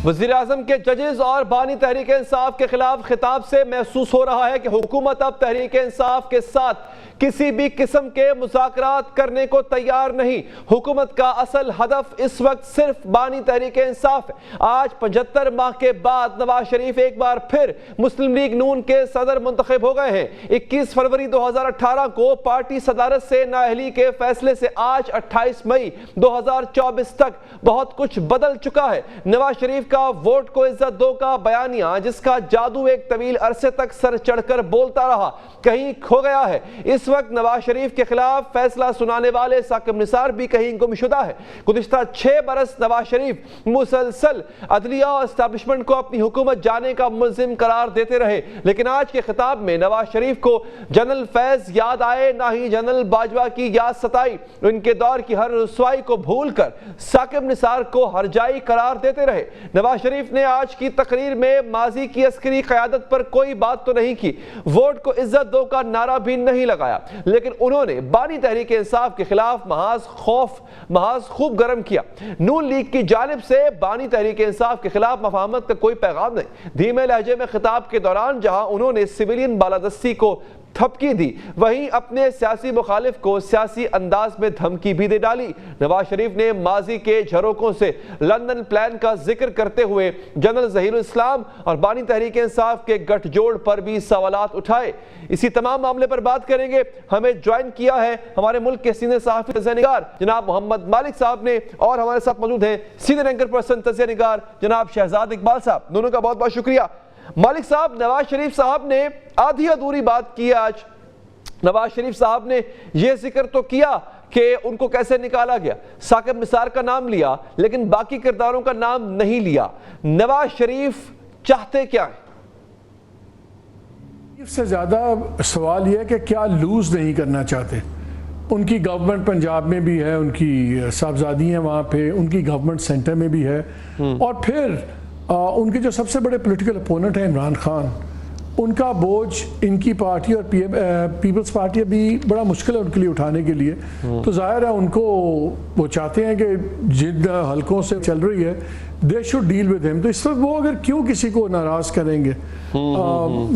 वज़ीर-ए-आज़म के जजेस और बानी तहरीक इंसाफ के खिलाफ खिताब से महसूस हो रहा है कि हुकूमत अब तहरीक इंसाफ के साथ किसी भी किस्म के मुज़ाकरात करने को तैयार नहीं। हुकूमत का असल हदफ इस वक्त सिर्फ बानी तहरीक इंसाफ है। आज 75 माह के बाद नवाज शरीफ एक बार फिर मुस्लिम लीग नून के सदर मुंतखब हो गए हैं। 21 फरवरी 2018 को पार्टी सदारत से नाअहली के फैसले से आज 28 मई 2024 तक बहुत कुछ बदल चुका है। नवाज शरीफ का वोट को इज्जत दो का बयानिया, जिसका जादू एक तवील अरसे तक सर चढ़कर बोलता रहा, कहीं खो गया है। इस वक्त नवाज शरीफ के खिलाफ फैसला सुनाने वाले साकिब निसार भी कहीं गुमशुदा है। गुज़िश्ता 6 बरस नवाज शरीफ मुसलसल अदलिया और एस्टैब्लिशमेंट को अपनी हुकूमत जाने का मुल्जिम करार देते रहे, लेकिन आज के खिताब में नवाज शरीफ को जनरल फैज याद आए, ना ही जनरल बाजवा की याद सताई। उनके दौर की हर रुसवाई को भूल कर साकिब निसार को हरजाई करार देते रहे। नवाज शरीफ ने आज की तकरीर में माजी की अस्करी क़यादत पर कोई बात तो नहीं की, वोट को इज्जत दो का नारा भी नहीं लगाया, लेकिन उन्होंने बानी तहरीक इंसाफ के खिलाफ महाज खूब गर्म किया। नून लीग की जानिब से बानी तहरीक इंसाफ के खिलाफ मफाहमत का कोई पैगाम नहीं। धीमे लहजे में खिताब के दौरान जहां उन्होंने सिविलियन बालादस्ती को थपकी दी, वहीं अपने सियासी मुखालिफ को सियासी अंदाज में धमकी भी दे डाली। नवाज शरीफ ने माजी के झरोकों से लंदन प्लान का जिक्र करते हुए जनरल ज़हीरुल इस्लाम और बानी तहरीक इंसाफ के गठजोड़ पर भी सवालात उठाए। इसी तमाम मामले पर बात करेंगे। हमें ज्वाइन किया है हमारे मुल्क के सीनियर सहाफ़ी तज़िया निगार जनाब मोहम्मद मालिक साहब ने, और हमारे साथ मौजूद हैं सीनियर एंकर पर्सन तज़िया निगार जनाब शहजाद इकबाल साहब। दोनों का बहुत बहुत शुक्रिया। मालिक साहब, नवाज शरीफ साहब ने आधी अधूरी बात की आज। नवाज शरीफ साहब ने यह जिक्र तो किया कि उनको कैसे निकाला गया, साकिब निसार का नाम लिया, लेकिन बाकी किरदारों का नाम नहीं लिया। नवाज शरीफ चाहते क्या है? इससे ज्यादा सवाल यह है कि क्या लूज नहीं करना चाहते। उनकी गवर्नमेंट पंजाब में भी है, उनकी साहबजादी हैं वहाँ पे, उनकी गवर्नमेंट सेंटर में भी है, और फिर उनके जो सबसे बड़े पॉलिटिकल अपोनेंट हैं इमरान खान, उनका बोझ इनकी पार्टी और पीपल्स पार्टी अभी बड़ा मुश्किल है उनके लिए उठाने के लिए। तो जाहिर है उनको वो चाहते हैं कि जिन हलकों से चल रही है they should deal with him. तो इस वक्त वो अगर क्यों किसी को नाराज़ करेंगे।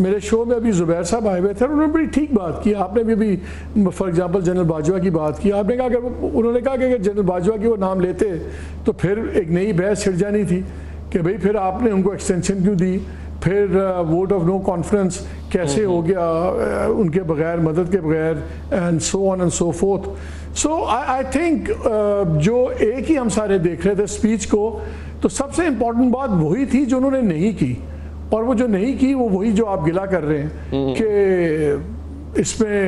मेरे शो में अभी जुबैर साहब आए हुए थे, उन्होंने बड़ी ठीक बात की। आपने भी अभी फॉर एग्जांपल जनरल बाजवा की बात की। आपने कहा कि उन्होंने कहा कि अगर जनरल बाजवा की वो नाम लेते तो फिर एक नई बहस छिड़ जानी थी कि भाई फिर आपने उनको एक्सटेंशन क्यों दी, फिर वोट ऑफ नो कॉन्फ्रेंस कैसे हो गया उनके बगैर, मदद के बगैर, and so on and so fourth. So I think जो एक ही हम सारे देख रहे थे स्पीच को, तो सबसे इम्पोर्टेंट बात वही थी जो उन्होंने नहीं की, और वो जो नहीं की वो वही जो आप गिला कर रहे हैं कि इसमें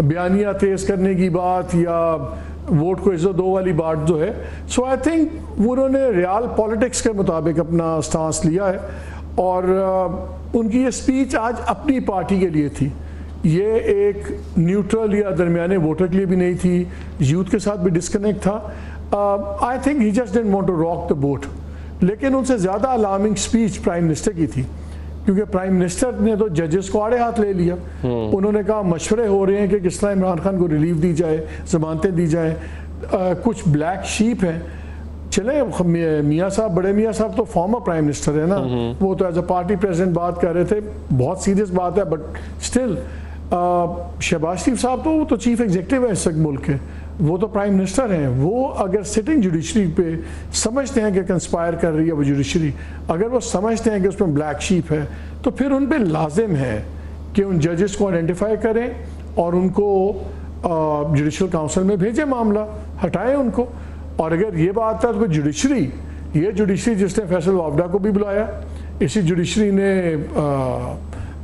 बयानिया तेज करने की बात या वोट को इज्जत दो वाली बात जो है। सो आई थिंक उन्होंने रियल पॉलिटिक्स के मुताबिक अपना स्टांस लिया है, और उनकी ये स्पीच आज अपनी पार्टी के लिए थी। ये एक न्यूट्रल या दरमियाने वोटर के लिए भी नहीं थी, यूथ के साथ भी डिस्कनेक्ट था। I think he just didn't want to rock the boat. लेकिन उनसे ज़्यादा अलार्मिंग स्पीच प्राइम मिनिस्टर की थी, क्योंकि प्राइम मिनिस्टर ने तो जजेस को आड़े हाथ ले लिया। उन्होंने कहा मशवरे हो रहे हैं कि किस तरह इमरान खान को रिलीफ दी जाए, जमानतें दी जाए। कुछ ब्लैक शीप हैं, चले मियाँ साहब, बड़े मियाँ साहब तो फॉर्मर प्राइम मिनिस्टर है ना, वो तो एज अ पार्टी प्रेसिडेंट बात कर रहे थे, बहुत सीरियस बात है, बट स्टिल शहबाज शरीफ साहब तो वो तो चीफ एग्जीक्यूटिव है इस मुल्क के, वो तो प्राइम मिनिस्टर हैं। वो अगर सिटिंग जुडिशरी पे समझते हैं कि कंस्पायर कर रही है वो जुडिशरी, अगर वो समझते हैं कि उसमें ब्लैक शीप है, तो फिर उन पे लाजिम है कि उन जजेस को आइडेंटिफाई करें और उनको जुडिशल काउंसिल में भेजें, मामला हटाएं उनको। और अगर ये बात है तो जुडिशरी, ये जुडिशरी जिसने फैसल वावडा को भी बुलाया, इसी जुडिशरी ने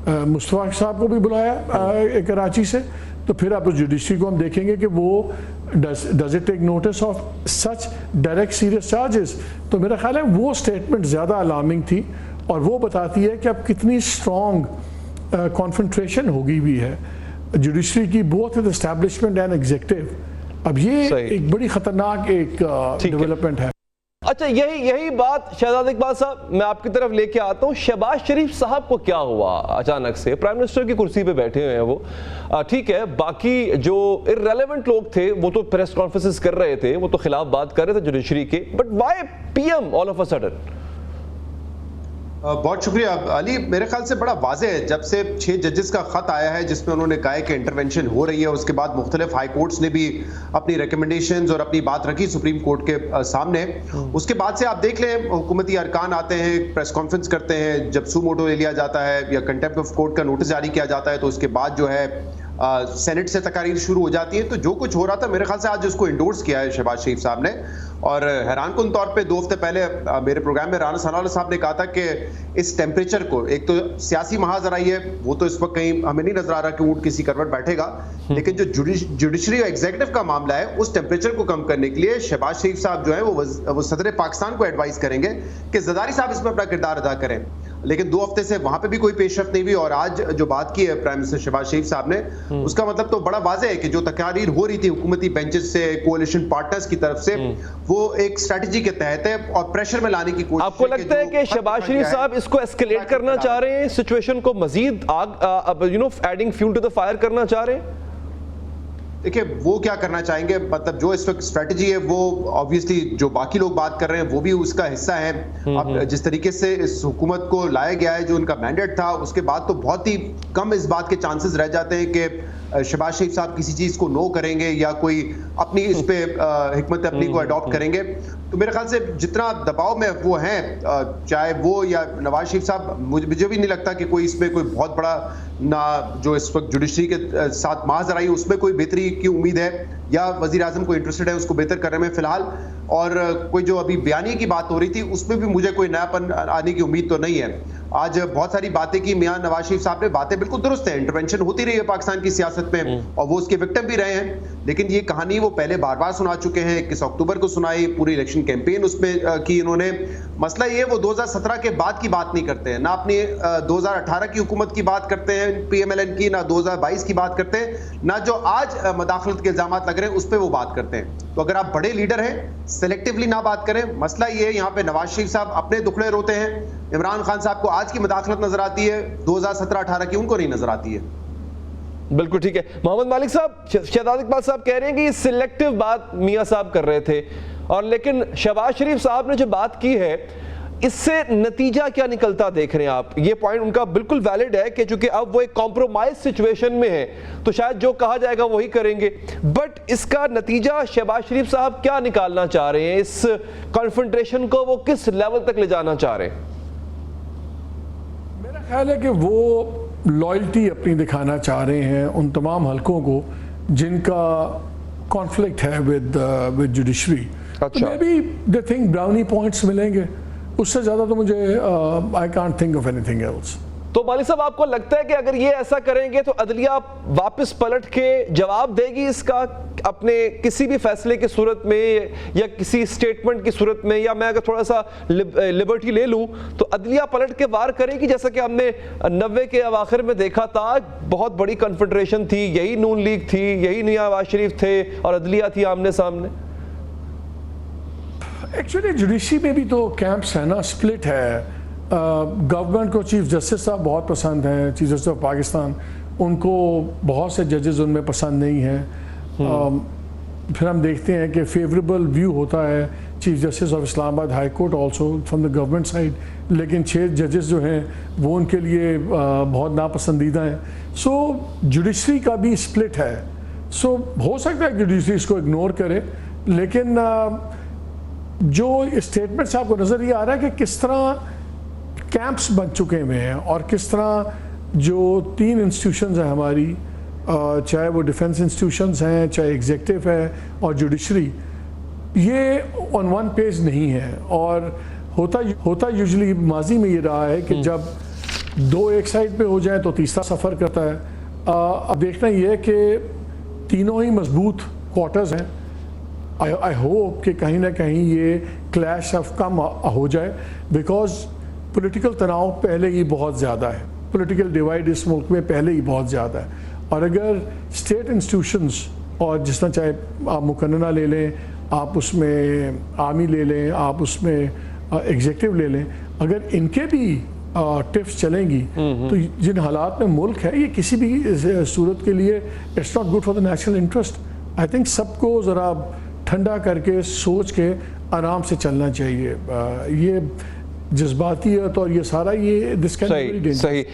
मुस्तफा साहब को भी बुलाया कराची से, तो फिर आप उस जुडिशरी को हम देखेंगे कि वो does it take notice of such direct serious charges. तो मेरा ख्याल है वो स्टेटमेंट ज़्यादा अलार्मिंग थी, और वो बताती है कि अब कितनी स्ट्रॉन्ग कॉन्फ्रंट्रेशन हो गई भी है जुडिशरी की, both with establishment and executive. अब ये एक बड़ी खतरनाक एक डेवलपमेंट है। अच्छा, यही बात शहजाद इकबाल साहब मैं आपकी तरफ लेके आता हूँ। शहबाज शरीफ साहब को क्या हुआ अचानक से? प्राइम मिनिस्टर की कुर्सी पे बैठे हुए हैं वो, ठीक है, बाकी जो इररेलेवेंट लोग थे वो तो प्रेस कॉन्फ्रेंसेस कर रहे थे, वो तो खिलाफ बात कर रहे थे जुडिशरी के, but why PM all of a sudden? बहुत शुक्रिया अली। मेरे ख्याल से बड़ा वाज़ेह है, जब से 6 जजेस का ख़त आया है जिसमें उन्होंने कहा है कि इंटरवेंशन हो रही है, उसके बाद मुख्तलिफ हाई कोर्ट्स ने भी अपनी रिकमेंडेशंस और अपनी बात रखी सुप्रीम कोर्ट के सामने। उसके बाद से आप देख लें, हुकूमती अरकान आते हैं, प्रेस कॉन्फ्रेंस करते हैं, जब सू मोटो ले लिया जाता है या कंटेम्प्ट ऑफ कोर्ट का नोटिस जारी किया जाता है तो उसके बाद जो है सेनेट से तकारीर शुरू हो जाती है। तो जो कुछ हो रहा था, मेरे ख्याल से आज उसको इंडोर्स किया है शहबाज शरीफ साहब ने। और हैरानकुन तौर पे 2 हफ्ते पहले मेरे प्रोग्राम में राना सनाउल्लाह साहब ने कहा था कि इस टेम्परेचर को, एक तो सियासी महाजरा है वो तो इस वक्त कहीं हमें नहीं नजर आ रहा कि ऊंट किसी करवट बैठेगा, लेकिन जो जुडिशरी और एग्जीक्यूटिव का मामला है उस टेम्परेचर को कम करने के लिए शहबाज शरीफ साहब जो है वो सदर पाकिस्तान को एडवाइस करेंगे कि ज़रदारी साहब इसमें अपना किरदार अदा करें। लेकिन 2 हफ्ते से वहां पे भी कोई पेशरफ्त नहीं हुई और आज जो बात की है प्राइम मिनिस्टर शहबाज शरीफ साहब ने, उसका मतलब तो बड़ा वाज़ेह है कि जो तकारीर हो रही थी हुकूमती बेंचेस से, कोalition पार्टनर्स की तरफ से, वो एक स्ट्रेटजी के तहत है और प्रेशर में लाने की कोशिश। आपको लगता है कि शहबाज शरीफ साहब इसको एस्केलेट करना चाह रहे हैं, सिचुएशन को मजीद adding fuel to the fire करना चाह रहे हैं? देखिए वो क्या करना चाहेंगे, मतलब जो इस वक्त स्ट्रेटजी है वो ऑब्वियसली जो बाकी लोग बात कर रहे हैं वो भी उसका हिस्सा है। अब जिस तरीके से इस हुकूमत को लाया गया है, जो उनका मैंडेट था, उसके बाद तो बहुत ही कम इस बात के चांसेस रह जाते हैं कि शहबाज शरीफ साहब किसी चीज को नो करेंगे या कोई अपनी इस पे हिकमत अपनी को अडॉप्ट करेंगे। तो मेरे ख्याल से जितना दबाव में वो हैं, चाहे वो या नवाज शरीफ साहब, मुझे भी नहीं लगता कि कोई इसमें कोई बहुत बड़ा ना जो इस वक्त जुडिशरी के साथ महाजरा आई उसमें कोई बेहतरी की उम्मीद है या वजीर आजम को इंटरेस्टेड है उसको बेहतर करने में फिलहाल। और कोई जो अभी बयानी की बात हो रही थी उसमें भी मुझे कोई नयापन आने की उम्मीद तो नहीं है। आज बहुत सारी बातें की मियां नवाज शरीफ साहब ने, बातें बिल्कुल दुरुस्त है, इंटरवेंशन होती रही है पाकिस्तान की सियासत में और वो उसके विक्टिम भी रहे हैं, लेकिन ये कहानी वो पहले बार बार सुना चुके हैं। 21 अक्टूबर को सुनाई, पूरी इलेक्शन कैंपेन उसमें की इन्होंने। मसला ये वो 2017 के बाद की बात नहीं करते हैं, ना अपनी 2018 की हुकूमत की बात करते हैं PMLN की, ना 2022 की बात करते हैं, ना जो आज मदाखलत के इल्जाम लग रहे हैं उस पर वो बात करते हैं। तो अगर आप बड़े लीडर हैं, सेलेक्टिवली ना बात करें। मसला ये है यहाँ पे नवाज शरीफ साहब अपने दुखड़े रोते हैं, इमरान खान साहब को आज की मदाखलत नजर आती है, 2017-18 की उनको नहीं नजर आती है। बिल्कुल ठीक है। मोहम्मद मालिक साहब, शहजाद इकबाल साहब कह रहे हैं कि सिलेक्टिव बात मियां साहब कर रहे थे, और लेकिन शहबाज शरीफ साहब ने जो बात की है इससे नतीजा क्या निकलता देख रहे हैं आप? ये पॉइंट उनका बिल्कुल वैलिड है कि चूंकि अब वो एक कॉम्प्रोमाइज सिचुएशन में है तो शायद जो कहा जाएगा वही करेंगे, बट इसका नतीजा शहबाज शरीफ साहब क्या निकालना चाह रहे हैं? इस कॉन्फ्रंटेशन को वो किस लेवल तक ले जाना चाह रहे हैं? मेरा ख्याल है कि वो लॉयल्टी अपनी दिखाना चाह रहे हैं उन तमाम हलकों को जिनका कॉन्फ्लिक्ट है विद जुडिशरी। अच्छा। May be they think brownie points मिलेंगे, उससे ज़्यादा तो मुझे I can't think of anything else. तो मालिक साहब, आपको लगता है कि अगर ये ऐसा करेंगे तो अदलिया वापस पलट के जवाब देगी इसका अपने किसी भी फैसले की सूरत में या किसी स्टेटमेंट की सूरत में, या मैं अगर थोड़ा सा लिबर्टी ले लूं तो अदलिया पलट के वार करेगी, जैसा कि हमने 90 के अवाखिर में देखा था? बहुत बड़ी कन्फेडरेशन थी, यही नून लीग थी, यही नवाज शरीफ थे और अदलिया थी आमने सामने। एक्चुअली जुडिशरी में भी तो कैंप्स है ना, स्प्लिट है। गवर्नमेंट को चीफ जस्टिस साहब बहुत पसंद हैं, चीफ जस्टिस ऑफ पाकिस्तान, उनको बहुत से जजेस उनमें पसंद नहीं हैं। फिर हम देखते हैं कि फेवरेबल व्यू होता है chief justice of Islamabad high court also from the government side, लेकिन 6 जजेस जो हैं वो उनके लिए बहुत नापसंदीदा हैं। सो जुडिशरी का भी स्प्लिट है। सो हो सकता है जुडिशरी इसको इग्नोर करे, लेकिन जो स्टेटमेंट से आपको नज़र ये आ रहा है कि किस तरह कैंप्स बन चुके हुए हैं और किस तरह जो 3 इंस्टीट्यूशंस हैं हमारी, चाहे वो डिफेंस इंस्टीट्यूशंस हैं, चाहे एग्जीक्यूटिव है और जुडिशरी, ये ऑन वन पेज नहीं है। और होता यूजुअली माजी में ये रहा है कि जब 2 एक साइड पे हो जाए तो तीसरा सफ़र करता है। अब देखना ये है कि तीनों ही मजबूत क्वार्टर्स हैं। आई होप कि कहीं ना कहीं ये क्लैश अब कम हो जाए, बिकॉज पॉलिटिकल तनाव पहले ही बहुत ज़्यादा है, पॉलिटिकल डिवाइड इस मुल्क में पहले ही बहुत ज़्यादा है। और अगर स्टेट इंस्टीट्यूशंस, और जिस तरह चाहे आप मुकन्ना ले लें, आप उसमें आर्मी ले लें, आप उसमें एग्जीक्यूटिव ले लें, अगर इनके भी टिप्स चलेंगी तो जिन हालात में मुल्क है, ये किसी भी सूरत के लिए it's not good for the national interest. I think सबको ज़रा ठंडा करके सोच के आराम से चलना चाहिए। ये जज्बातियत और ये सारा, ये दिस कैन बी वेरी सही डेंजरस। सही